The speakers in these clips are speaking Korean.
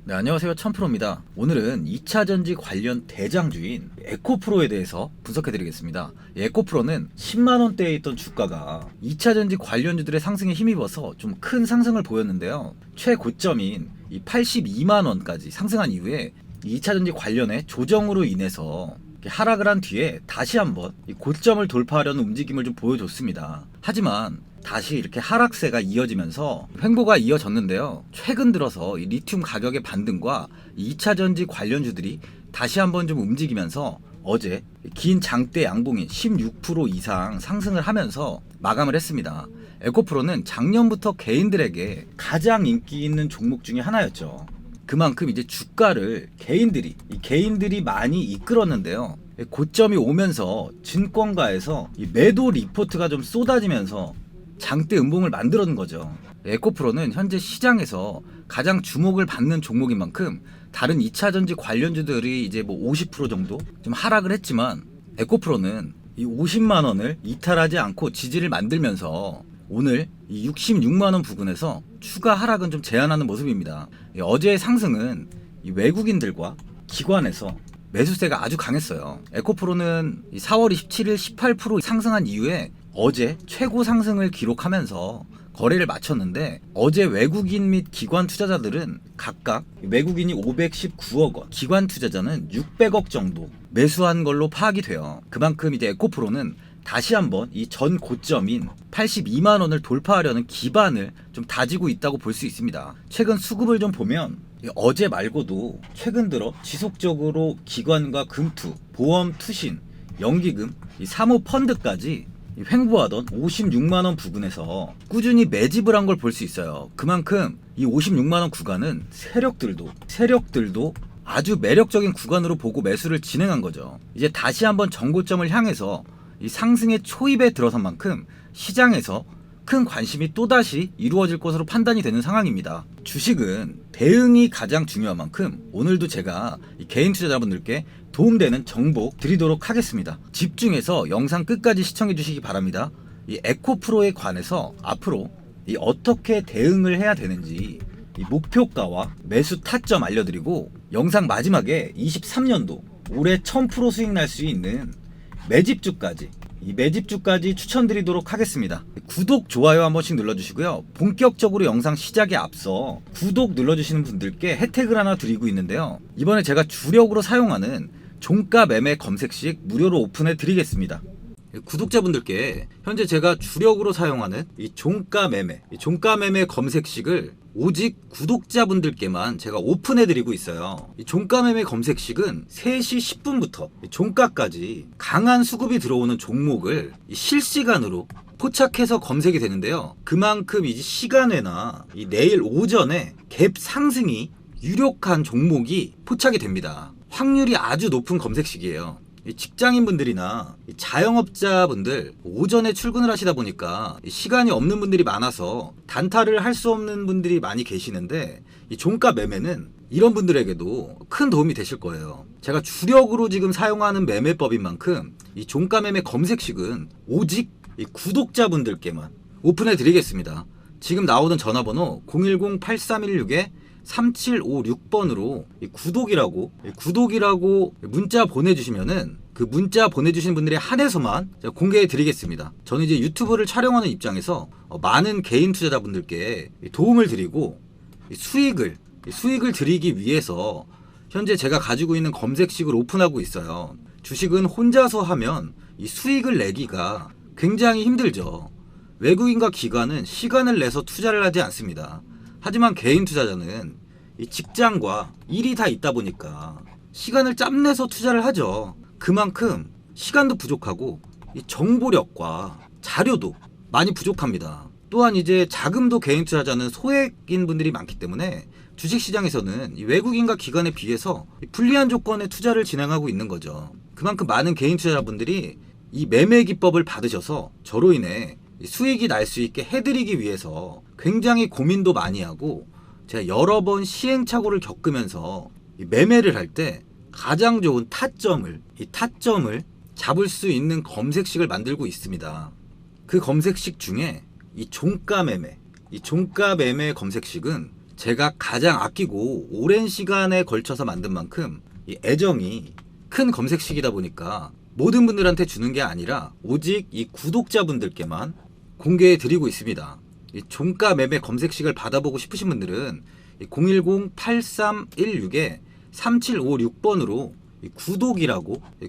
네, 안녕하세요. 천프로입니다. 오늘은 2차전지 관련 대장주인 에코프로에 대해서 분석해드리겠습니다. 에코프로는 10만원대에 있던 주가가 2차전지 관련주들의 상승에 힘입어서 좀 큰 상승을 보였는데요. 최고점인 이 82만원까지 상승한 이후에 2차전지 관련의 조정으로 인해서 하락을 한 뒤에 다시 한번 이 고점을 돌파하려는 움직임을 좀 보여줬습니다. 하지만 다시 이렇게 하락세가 이어지면서 횡보가 이어졌는데요. 최근 들어서 이 리튬 가격의 반등과 2차전지 관련주들이 다시 한번 좀 움직이면서 어제 긴 장대 양봉인 16% 이상 상승을 하면서 마감을 했습니다. 에코프로는 작년부터 개인들에게 가장 인기 있는 종목 중에 하나였죠. 그만큼 이제 주가를 개인들이 많이 이끌었는데요. 고점이 오면서 증권가에서 이 매도 리포트가 좀 쏟아지면서 장대 음봉을 만들어낸 거죠. 에코프로는 현재 시장에서 가장 주목을 받는 종목인 만큼 다른 2차전지 관련주들이 이제 뭐 50% 정도 좀 하락을 했지만 에코프로는 이 50만 원을 이탈하지 않고 지지를 만들면서 오늘 이 66만 원 부근에서 추가 하락은 좀 제한하는 모습입니다. 어제의 상승은 이 외국인들과 기관에서 매수세가 아주 강했어요. 에코프로는 4월 27일 18% 상승한 이후에 어제 최고 상승을 기록하면서 거래를 마쳤는데 어제 외국인 및 기관 투자자들은 각각 외국인이 519억 원, 기관 투자자는 600억 정도 매수한 걸로 파악이 돼요. 그만큼 이제 에코프로는 다시 한번 이 전 고점인 82만 원을 돌파하려는 기반을 좀 다지고 있다고 볼 수 있습니다. 최근 수급을 좀 보면 어제 말고도 최근 들어 지속적으로 기관과 금투, 보험 투신, 연기금, 이 사모펀드까지 횡보하던 56만원 부근에서 꾸준히 매집을 한 걸 볼 수 있어요. 그만큼 이 56만원 구간은 세력들도 아주 매력적인 구간으로 보고 매수를 진행한 거죠. 이제 다시 한번 정고점을 향해서 이 상승의 초입에 들어선 만큼 시장에서 큰 관심이 또다시 이루어질 것으로 판단이 되는 상황입니다. 주식은 대응이 가장 중요한 만큼 오늘도 제가 개인 투자자분들께 도움되는 정보 드리도록 하겠습니다. 집중해서 영상 끝까지 시청해 주시기 바랍니다. 이 에코프로에 관해서 앞으로 어떻게 대응을 해야 되는지 이 목표가와 매수 타점 알려드리고 영상 마지막에 23년도 올해 1000% 수익 날 수 있는 매집주까지 추천드리도록 하겠습니다. 구독, 좋아요 한 번씩 눌러주시고요. 본격적으로 영상 시작에 앞서 구독 눌러주시는 분들께 혜택을 하나 드리고 있는데요. 이번에 제가 주력으로 사용하는 종가 매매 검색식 무료로 오픈해 드리겠습니다. 구독자분들께 현재 제가 주력으로 사용하는 이 종가 매매 검색식을 오직 구독자분들께만 제가 오픈해 드리고 있어요. 이 종가 매매 검색식은 3시 10분부터 종가까지 강한 수급이 들어오는 종목을 실시간으로 포착해서 검색이 되는데요. 그만큼 이제 시간외나 이 내일 오전에 갭 상승이 유력한 종목이 포착이 됩니다. 확률이 아주 높은 검색식이에요. 직장인분들이나 자영업자분들 오전에 출근을 하시다 보니까 시간이 없는 분들이 많아서 단타를 할 수 없는 분들이 많이 계시는데 이 종가 매매는 이런 분들에게도 큰 도움이 되실 거예요. 제가 주력으로 지금 사용하는 매매법인 만큼 이 종가 매매 검색식은 오직 이 구독자분들께만 오픈해 드리겠습니다. 지금 나오는 전화번호 010-8316-3756번으로 구독이라고 문자 보내주시면은 그 문자 보내주신 분들에 한해서만 공개해 드리겠습니다. 저는 이제 유튜브를 촬영하는 입장에서 많은 개인 투자자분들께 도움을 드리고 수익을 드리기 위해서 현재 제가 가지고 있는 검색식을 오픈하고 있어요. 주식은 혼자서 하면 이 수익을 내기가 굉장히 힘들죠. 외국인과 기관은 시간을 내서 투자를 하지 않습니다. 하지만 개인 투자자는 이 직장과 일이 다 있다 보니까 시간을 짬내서 투자를 하죠. 그만큼 시간도 부족하고 이 정보력과 자료도 많이 부족합니다. 또한 이제 자금도 개인 투자자는 소액인 분들이 많기 때문에 주식시장에서는 이 외국인과 기관에 비해서 불리한 조건의 투자를 진행하고 있는 거죠. 그만큼 많은 개인 투자자분들이 이 매매 기법을 받으셔서 저로 인해 수익이 날 수 있게 해드리기 위해서 굉장히 고민도 많이 하고 제가 여러 번 시행착오를 겪으면서 이 매매를 할 때 가장 좋은 타점을 잡을 수 있는 검색식을 만들고 있습니다. 그 검색식 중에 이 종가 매매 검색식은 제가 가장 아끼고 오랜 시간에 걸쳐서 만든 만큼 이 애정이 큰 검색식이다 보니까 모든 분들한테 주는 게 아니라 오직 이 구독자분들께만 공개해 드리고 있습니다. 이 종가 매매 검색식을 받아보고 싶으신 분들은 010-8316-3756번으로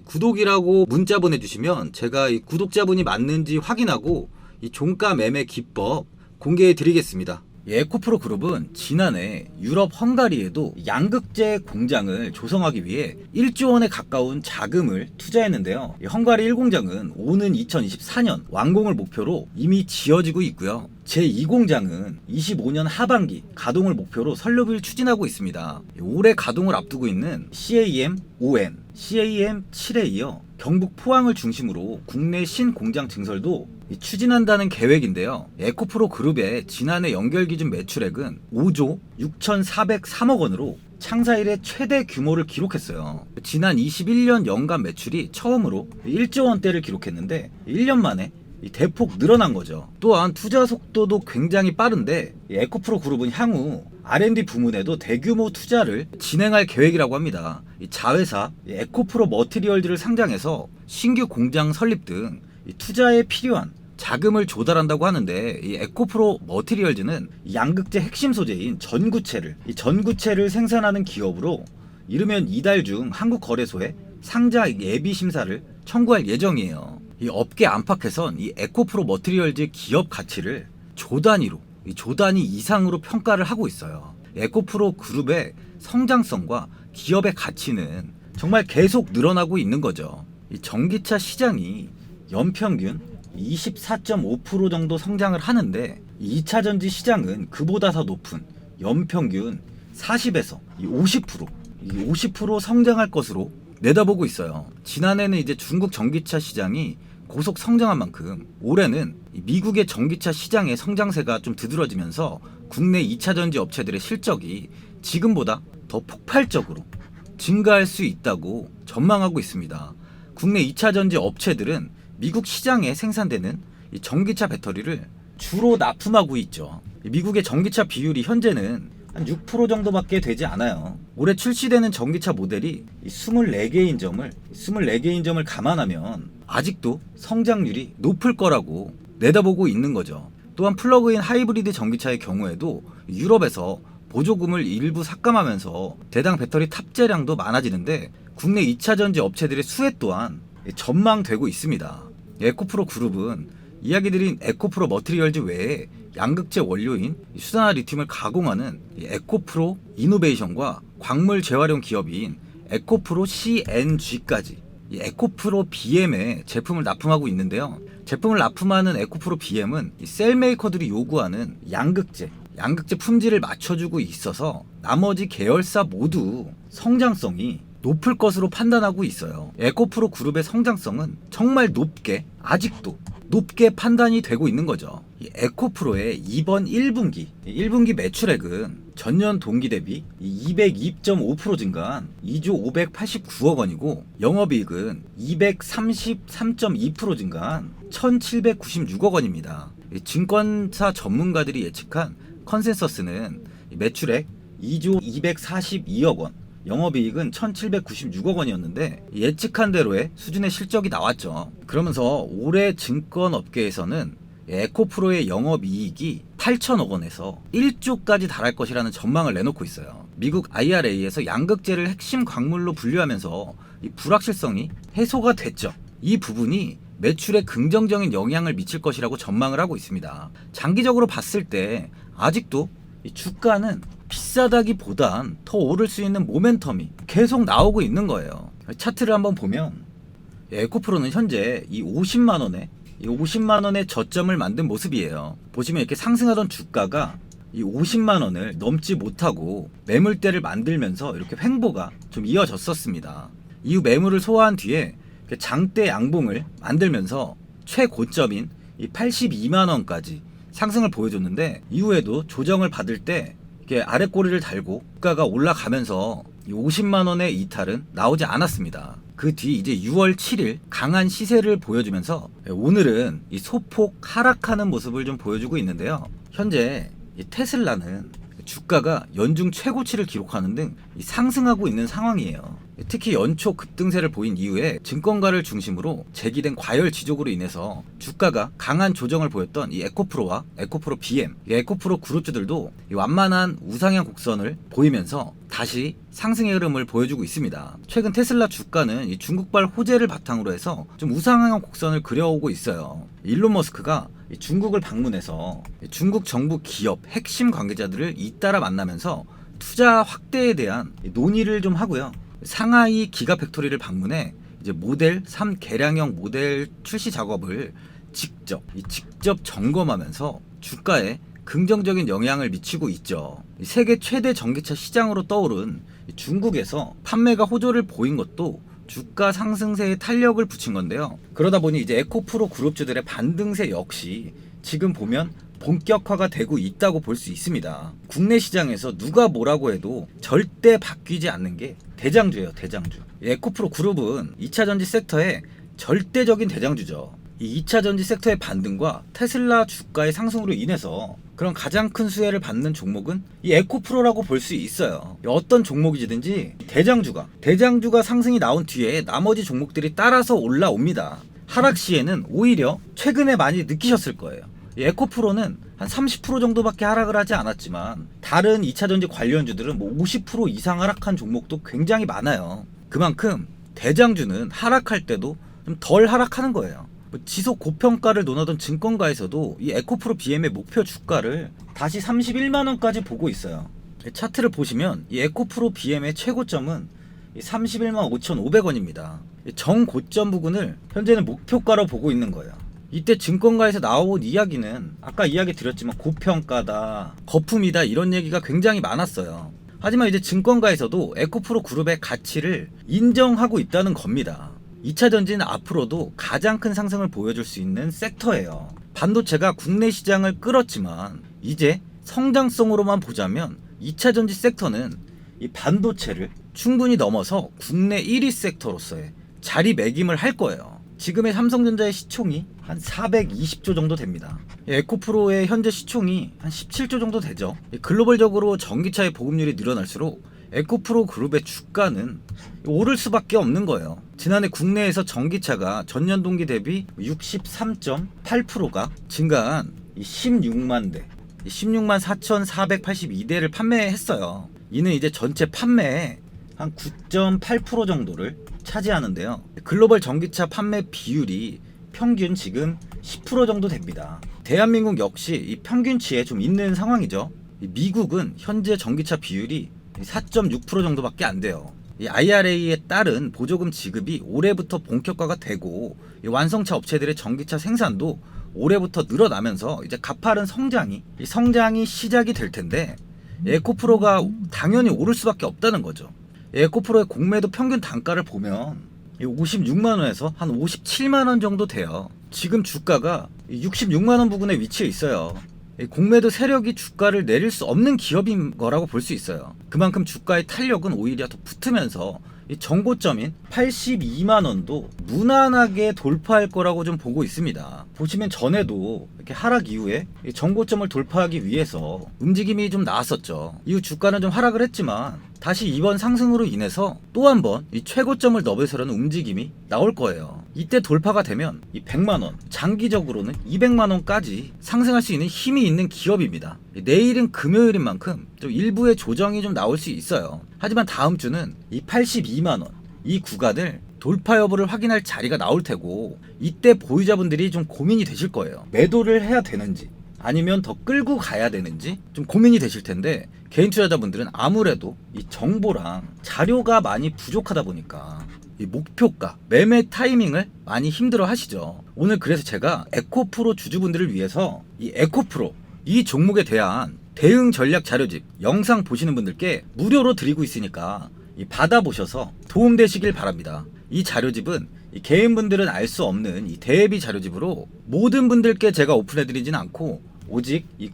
구독이라고 문자 보내주시면 제가 이 구독자분이 맞는지 확인하고 이 종가 매매 기법 공개해 드리겠습니다. 에코프로 그룹은 지난해 유럽 헝가리에도 양극재 공장을 조성하기 위해 1조 원에 가까운 자금을 투자했는데요. 헝가리 1공장은 오는 2024년 완공을 목표로 이미 지어지고 있고요. 제2공장은 25년 하반기 가동을 목표로 설립을 추진하고 있습니다. 올해 가동을 앞두고 있는 CAM5N, CAM7에 이어 경북 포항을 중심으로 국내 신공장 증설도 추진한다는 계획인데요. 에코프로 그룹의 지난해 연결 기준 매출액은 5조 6,403억 원으로 창사 이래 최대 규모를 기록했어요. 지난 21년 연간 매출이 처음으로 1조 원대를 기록했는데 1년 만에 대폭 늘어난 거죠. 또한 투자 속도도 굉장히 빠른데 에코프로 그룹은 향후 R&D 부문에도 대규모 투자를 진행할 계획이라고 합니다. 자회사 에코프로 머티리얼즈를 상장해서 신규 공장 설립 등 투자에 필요한 자금을 조달한다고 하는데 이 에코프로 머티리얼즈는 양극재 핵심 소재인 전구체를 생산하는 기업으로 이르면 이달 중 한국거래소에 상자 예비 심사를 청구할 예정이에요. 이 업계 안팎에선 이 에코프로 머티리얼즈의 기업 가치를 조 단위 이상으로 평가를 하고 있어요. 에코프로 그룹의 성장성과 기업의 가치는 정말 계속 늘어나고 있는 거죠. 이 전기차 시장이 연평균 24.5% 정도 성장을 하는데 2차 전지 시장은 그보다 더 높은 연평균 40에서 50% 성장할 것으로 내다보고 있어요. 지난해는 이제 중국 전기차 시장이 고속 성장한 만큼 올해는 미국의 전기차 시장의 성장세가 좀 두드러지면서 국내 2차 전지 업체들의 실적이 지금보다 더 폭발적으로 증가할 수 있다고 전망하고 있습니다. 국내 2차 전지 업체들은 미국 시장에 생산되는 이 전기차 배터리를 주로 납품하고 있죠. 미국의 전기차 비율이 현재는 한 6% 정도밖에 되지 않아요. 올해 출시되는 전기차 모델이 24개인 점을 감안하면 아직도 성장률이 높을 거라고 내다보고 있는 거죠. 또한 플러그인 하이브리드 전기차의 경우에도 유럽에서 보조금을 일부 삭감하면서 대당 배터리 탑재량도 많아지는데 국내 2차 전지 업체들의 수혜 또한 전망되고 있습니다. 에코프로 그룹은 이야기 드린 에코프로 머티리얼즈 외에 양극재 원료인 수산화 리튬을 가공하는 에코프로 이노베이션과 광물 재활용 기업인 에코프로 CNG까지 에코프로 BM에 제품을 납품하고 있는데요. 제품을 납품하는 에코프로 BM은 셀 메이커들이 요구하는 양극재 품질을 맞춰주고 있어서 나머지 계열사 모두 성장성이 높을 것으로 판단하고 있어요. 에코프로 그룹의 성장성은 정말 아직도 높게 판단이 되고 있는 거죠. 에코프로의 이번 1분기 매출액은 전년 동기 대비 202.5% 증가한 2조 589억 원이고 영업이익은 233.2% 증가한 1796억 원입니다. 증권사 전문가들이 예측한 컨센서스는 매출액 2조 242억 원, 영업이익은 1796억 원이었는데 예측한 대로의 수준의 실적이 나왔죠. 그러면서 올해 증권업계에서는 에코프로의 영업이익이 8천억 원에서 1조까지 달할 것이라는 전망을 내놓고 있어요. 미국 IRA에서 양극재를 핵심 광물로 분류하면서 이 불확실성이 해소가 됐죠. 이 부분이 매출에 긍정적인 영향을 미칠 것이라고 전망을 하고 있습니다. 장기적으로 봤을 때 아직도 이 주가는 비싸다기보단 더 오를 수 있는 모멘텀이 계속 나오고 있는 거예요. 차트를 한번 보면 에코프로는 현재 이 50만 원의 저점을 만든 모습이에요. 보시면 이렇게 상승하던 주가가 이 50만 원을 넘지 못하고 매물대를 만들면서 이렇게 횡보가 좀 이어졌었습니다. 이후 매물을 소화한 뒤에 장대 양봉을 만들면서 최고점인 이 82만 원까지 상승을 보여줬는데 이후에도 조정을 받을 때 이렇게 아래 꼬리를 달고 주가가 올라가면서 50만 원의 이탈은 나오지 않았습니다. 그 뒤 이제 6월 7일 강한 시세를 보여주면서 오늘은 이 소폭 하락하는 모습을 좀 보여주고 있는데요. 현재 이 테슬라는 주가가 연중 최고치를 기록하는 등 상승하고 있는 상황이에요. 특히 연초 급등세를 보인 이후에 증권가를 중심으로 제기된 과열 지적으로 인해서 주가가 강한 조정을 보였던 이 에코프로와 에코프로 BM, 에코프로 그룹주들도 완만한 우상향 곡선을 보이면서 다시 상승의 흐름을 보여주고 있습니다. 최근 테슬라 주가는 이 중국발 호재를 바탕으로 해서 좀 우상향 곡선을 그려오고 있어요. 일론 머스크가 중국을 방문해서 중국 정부 기업 핵심 관계자들을 잇따라 만나면서 투자 확대에 대한 논의를 좀 하고요. 상하이 기가팩토리를 방문해 이제 모델 3 개량형 모델 출시 작업을 직접 점검하면서 주가에 긍정적인 영향을 미치고 있죠. 세계 최대 전기차 시장으로 떠오른 중국에서 판매가 호조를 보인 것도 주가 상승세에 탄력을 붙인 건데요. 그러다 보니 이제 에코프로 그룹주들의 반등세 역시 지금 보면 본격화가 되고 있다고 볼 수 있습니다. 국내 시장에서 누가 뭐라고 해도 절대 바뀌지 않는 게 대장주예요, 대장주. 에코프로 그룹은 2차전지 섹터의 절대적인 대장주죠. 이 2차전지 섹터의 반등과 테슬라 주가의 상승으로 인해서 그런 가장 큰 수혜를 받는 종목은 이 에코프로라고 볼 수 있어요. 어떤 종목이든지 대장주가 상승이 나온 뒤에 나머지 종목들이 따라서 올라옵니다. 하락 시에는 오히려 최근에 많이 느끼셨을 거예요. 에코프로는 한 30% 정도밖에 하락을 하지 않았지만 다른 2차전지 관련주들은 뭐 50% 이상 하락한 종목도 굉장히 많아요. 그만큼 대장주는 하락할 때도 좀 덜 하락하는 거예요. 지속 고평가를 논하던 증권가에서도 이 에코프로 BM의 목표 주가를 다시 31만원까지 보고 있어요. 차트를 보시면 이 에코프로 BM의 최고점은 31만 5,500원입니다. 정고점 부근을 현재는 목표가로 보고 있는 거예요. 이때 증권가에서 나온 이야기는 아까 이야기 드렸지만 고평가다, 거품이다 이런 얘기가 굉장히 많았어요. 하지만 이제 증권가에서도 에코프로 그룹의 가치를 인정하고 있다는 겁니다. 2차전지는 앞으로도 가장 큰 상승을 보여줄 수 있는 섹터예요. 반도체가 국내 시장을 끌었지만 이제 성장성으로만 보자면 2차전지 sek터는 이 반도체를 충분히 넘어서 국내 1위 섹터로서의 자리매김을 할 거예요. 지금의 삼성전자의 시총이 한 420조 정도 됩니다. 에코프로의 현재 시총이 한 17조 정도 되죠. 글로벌적으로 전기차의 보급률이 늘어날수록 에코프로 그룹의 주가는 오를 수밖에 없는 거예요. 지난해 국내에서 전기차가 전년 동기 대비 63.8%가 증가한 16만 대, 16만 4,482대를 판매했어요. 이는 이제 전체 판매의 한 9.8% 정도를 차지하는데요. 글로벌 전기차 판매 비율이 평균 지금 10% 정도 됩니다. 대한민국 역시 이 평균치에 좀 있는 상황이죠. 미국은 현재 전기차 비율이 4.6% 정도밖에 안 돼요. 이 IRA에 따른 보조금 지급이 올해부터 본격화가 되고 이 완성차 업체들의 전기차 생산도 올해부터 늘어나면서 이제 가파른 성장이 시작이 될 텐데 에코프로가 당연히 오를 수밖에 없다는 거죠. 에코프로의 공매도 평균 단가를 보면 56만원에서 한 57만원 정도 돼요. 지금 주가가 66만원 부근에 위치해 있어요. 공매도 세력이 주가를 내릴 수 없는 기업인 거라고 볼 수 있어요. 그만큼 주가의 탄력은 오히려 더 붙으면서 이 정고점인 82만원도 무난하게 돌파할 거라고 좀 보고 있습니다. 보시면 전에도 이렇게 하락 이후에 이 정고점을 돌파하기 위해서 움직임이 좀 나왔었죠. 이후 주가는 좀 하락을 했지만 다시 이번 상승으로 인해서 또 한 번 이 최고점을 넘어서려는 움직임이 나올 거예요. 이때 돌파가 되면 이 100만원, 장기적으로는 200만원까지 상승할 수 있는 힘이 있는 기업입니다. 내일은 금요일인 만큼 좀 일부의 조정이 좀 나올 수 있어요. 하지만 다음 주는 이 82만원, 이 구간을 돌파 여부를 확인할 자리가 나올 테고 이때 보유자분들이 좀 고민이 되실 거예요. 매도를 해야 되는지 아니면 더 끌고 가야 되는지 좀 고민이 되실 텐데 개인 투자자분들은 아무래도 이 정보랑 자료가 많이 부족하다 보니까 이 목표가, 매매 타이밍을 많이 힘들어 하시죠. 오늘 그래서 제가 에코프로 주주분들을 위해서 이 에코프로 이 종목에 대한 대응 전략 자료집 영상 보시는 분들께 무료로 드리고 있으니까 받아보셔서 도움되시길 바랍니다. 이 자료집은 이 개인분들은 알 수 없는 이 대비 자료집으로 모든 분들께 제가 오픈해드리진 않고 오직 이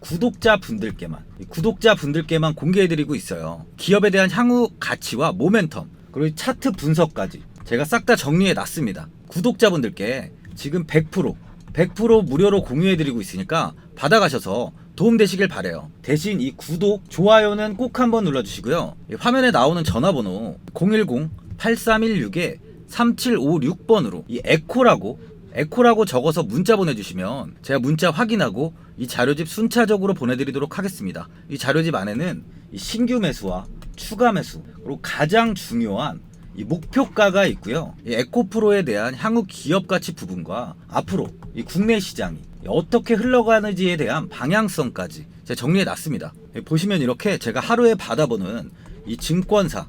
구독자분들께만 공개해드리고 있어요. 기업에 대한 향후 가치와 모멘텀 그리고 차트 분석까지 제가 싹 다 정리해놨습니다. 구독자분들께 지금 100% 무료로 공유해드리고 있으니까 받아가셔서 도움되시길 바래요. 대신 이 구독, 좋아요는 꼭 한번 눌러주시고요. 화면에 나오는 전화번호 010-8316-3756번으로 이 에코라고 적어서 문자 보내주시면 제가 문자 확인하고 이 자료집 순차적으로 보내드리도록 하겠습니다. 이 자료집 안에는 이 신규 매수와 추가 매수, 그리고 가장 중요한 이 목표가가 있고요. 이 에코프로에 대한 향후 기업 가치 부분과 앞으로 이 국내 시장이 어떻게 흘러가는지에 대한 방향성까지 제가 정리해 놨습니다. 보시면 이렇게 제가 하루에 받아보는 이 증권사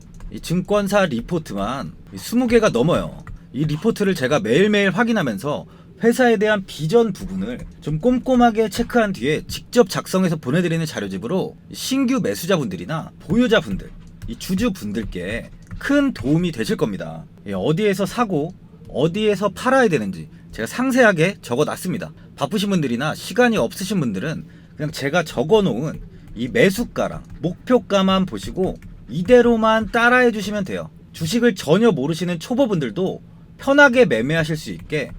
리포트만 20개가 넘어요. 이 리포트를 제가 매일매일 확인하면서 회사에 대한 비전 부분을 좀 꼼꼼하게 체크한 뒤에 직접 작성해서 보내드리는 자료집으로 신규 매수자분들이나 보유자분들, 이 주주분들께 큰 도움이 되실 겁니다. 어디에서 사고 어디에서 팔아야 되는지 제가 상세하게 적어놨습니다. 바쁘신 분들이나 시간이 없으신 분들은 그냥 제가 적어놓은 이 매수가랑 목표가만 보시고 이대로만 따라해 주시면 돼요. 주식을 전혀 모르시는 초보분들도 편하게 매매하실 수 있게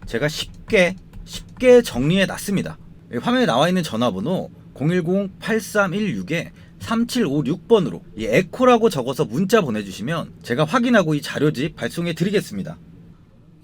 제가 쉽게 정리해 놨습니다. 화면에 나와 있는 전화번호 010-8316-3756번으로 이 에코라고 적어서 문자 보내주시면 제가 확인하고 이 자료집 발송해 드리겠습니다.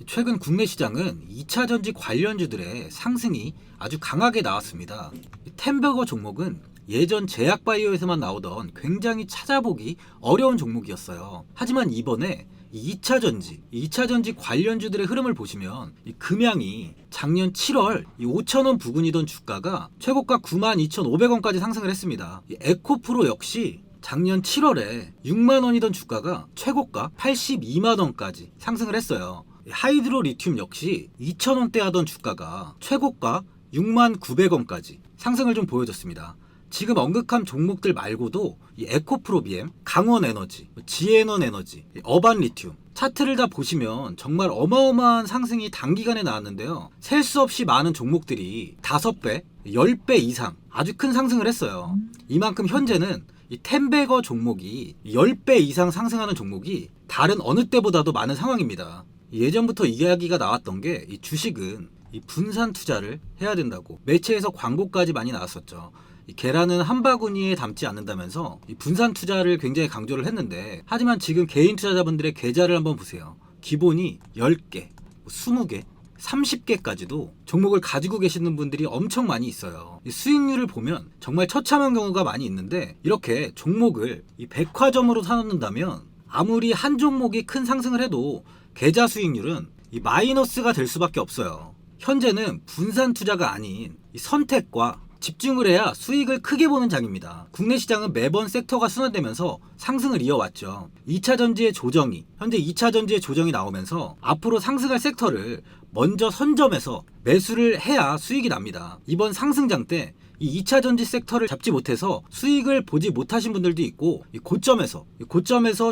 최근 국내 시장은 2차전지 관련주들의 상승이 아주 강하게 나왔습니다. 템버거 종목은 예전 제약바이오에서만 나오던 굉장히 찾아보기 어려운 종목이었어요. 하지만 이번에 2차전지 관련주들의 흐름을 보시면 이 금양이 작년 7월 5,000원 부근이던 주가가 최고가 92,500원까지 상승을 했습니다. 이 에코프로 역시 작년 7월에 6만원이던 주가가 최고가 82만원까지 상승을 했어요. 하이드로 리튬 역시 2,000원대 하던 주가가 최고가 69,900원까지 상승을 좀 보여줬습니다. 지금 언급한 종목들 말고도 이 에코프로비엠, 강원에너지, 지에너에너지, 어반리튬 차트를 다 보시면 정말 어마어마한 상승이 단기간에 나왔는데요. 셀 수 없이 많은 종목들이 5배, 10배 이상 아주 큰 상승을 했어요. 이만큼 현재는 이 템베거 종목이 10배 이상 상승하는 종목이 다른 어느 때보다도 많은 상황입니다. 예전부터 이야기가 나왔던 게 이 주식은 이 분산 투자를 해야 된다고 매체에서 광고까지 많이 나왔었죠. 이 계란은 한 바구니에 담지 않는다면서 이 분산 투자를 굉장히 강조를 했는데, 하지만 지금 개인 투자자분들의 계좌를 한번 보세요. 기본이 10개, 20개, 30개까지도 종목을 가지고 계시는 분들이 엄청 많이 있어요. 이 수익률을 보면 정말 처참한 경우가 많이 있는데, 이렇게 종목을 이 백화점으로 사놓는다면 아무리 한 종목이 큰 상승을 해도 계좌 수익률은 이 마이너스가 될 수밖에 없어요. 현재는 분산 투자가 아닌 이 선택과 집중을 해야 수익을 크게 보는 장입니다. 국내 시장은 매번 섹터가 순환되면서 상승을 이어왔죠. 2차전지의 조정이, 현재 2차전지의 조정이 나오면서 앞으로 상승할 섹터를 먼저 선점해서 매수를 해야 수익이 납니다. 이번 상승장 때 이 2차전지 섹터를 잡지 못해서 수익을 보지 못하신 분들도 있고, 이 고점에서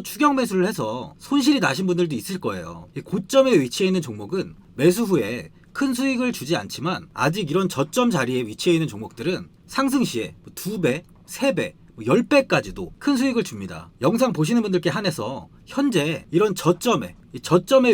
추격 매수를 해서 손실이 나신 분들도 있을 거예요. 이 고점에 위치해 있는 종목은 매수 후에 큰 수익을 주지 않지만, 아직 이런 저점 자리에 위치해 있는 종목들은 상승 시에 2배, 3배, 10배까지도 큰 수익을 줍니다. 영상 보시는 분들께 한해서 현재 이런 저점에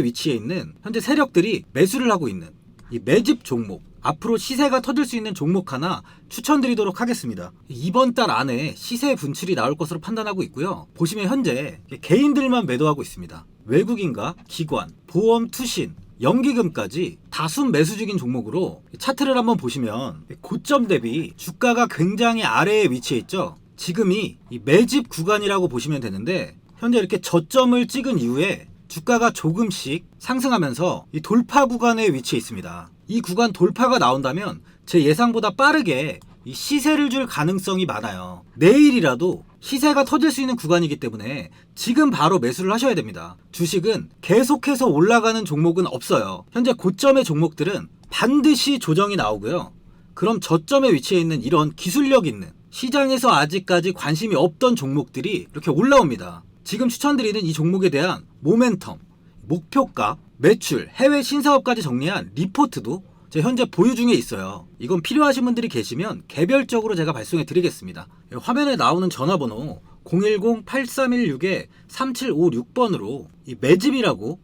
위치해 있는 현재 세력들이 매수를 하고 있는 이 매집 종목, 앞으로 시세가 터질 수 있는 종목 하나 추천드리도록 하겠습니다. 이번 달 안에 시세 분출이 나올 것으로 판단하고 있고요. 보시면 현재 개인들만 매도하고 있습니다. 외국인과 기관, 보험, 투신, 연기금까지 다수 매수 중인 종목으로 차트를 한번 보시면 고점 대비 주가가 굉장히 아래에 위치해 있죠. 지금이 이 매집 구간이라고 보시면 되는데, 현재 이렇게 저점을 찍은 이후에 주가가 조금씩 상승하면서 이 돌파 구간에 위치해 있습니다. 이 구간 돌파가 나온다면 제 예상보다 빠르게 이 시세를 줄 가능성이 많아요. 내일이라도 시세가 터질 수 있는 구간이기 때문에 지금 바로 매수를 하셔야 됩니다. 주식은 계속해서 올라가는 종목은 없어요. 현재 고점의 종목들은 반드시 조정이 나오고요. 그럼 저점에 위치해 있는 이런 기술력 있는, 시장에서 아직까지 관심이 없던 종목들이 이렇게 올라옵니다. 지금 추천드리는 이 종목에 대한 모멘텀, 목표가, 매출, 해외 신사업까지 정리한 리포트도 제 현재 보유 중에 있어요. 이건 필요하신 분들이 계시면 개별적으로 제가 발송해 드리겠습니다. 화면에 나오는 전화번호 010-8316-3756번으로 이 매집이라고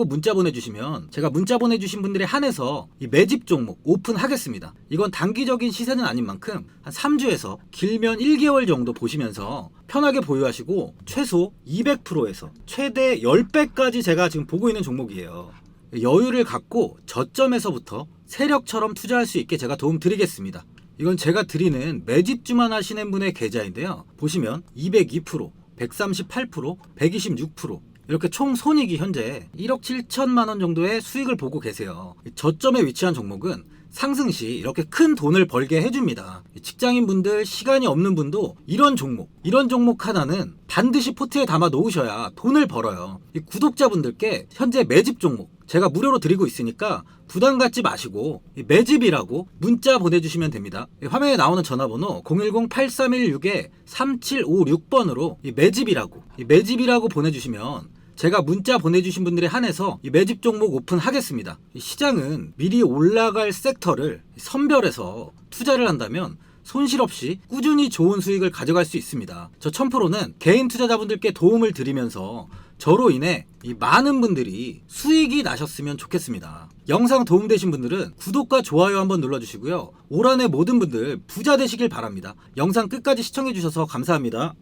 문자 보내주시면 제가 문자 보내주신 분들에 한해서 이 매집 종목 오픈하겠습니다. 이건 단기적인 시세는 아닌 만큼 한 3주에서 길면 1개월 정도 보시면서 편하게 보유하시고 최소 200%에서 최대 10배까지 제가 지금 보고 있는 종목이에요. 여유를 갖고 저점에서부터 세력처럼 투자할 수 있게 제가 도움 드리겠습니다. 이건 제가 드리는 매집주만 하시는 분의 계좌인데요. 보시면 202%, 138%, 126% 이렇게 총 손익이 현재 1억 7천만 원 정도의 수익을 보고 계세요. 저점에 위치한 종목은 상승 시 이렇게 큰 돈을 벌게 해줍니다. 직장인분들, 시간이 없는 분도 이런 종목 하나는 반드시 포트에 담아 놓으셔야 돈을 벌어요. 이 구독자분들께 현재 매집 종목 제가 무료로 드리고 있으니까 부담 갖지 마시고 매집이라고 문자 보내주시면 됩니다. 화면에 나오는 전화번호 010-8316-3756번으로 매집이라고 보내주시면 제가 문자 보내주신 분들에 한해서 이 매집 종목 오픈하겠습니다. 시장은 미리 올라갈 섹터를 선별해서 투자를 한다면 손실 없이 꾸준히 좋은 수익을 가져갈 수 있습니다. 저 1000%는 개인 투자자분들께 도움을 드리면서 저로 인해 이 많은 분들이 수익이 나셨으면 좋겠습니다. 영상 도움되신 분들은 구독과 좋아요 한번 눌러주시고요. 올 한해 모든 분들 부자 되시길 바랍니다. 영상 끝까지 시청해주셔서 감사합니다.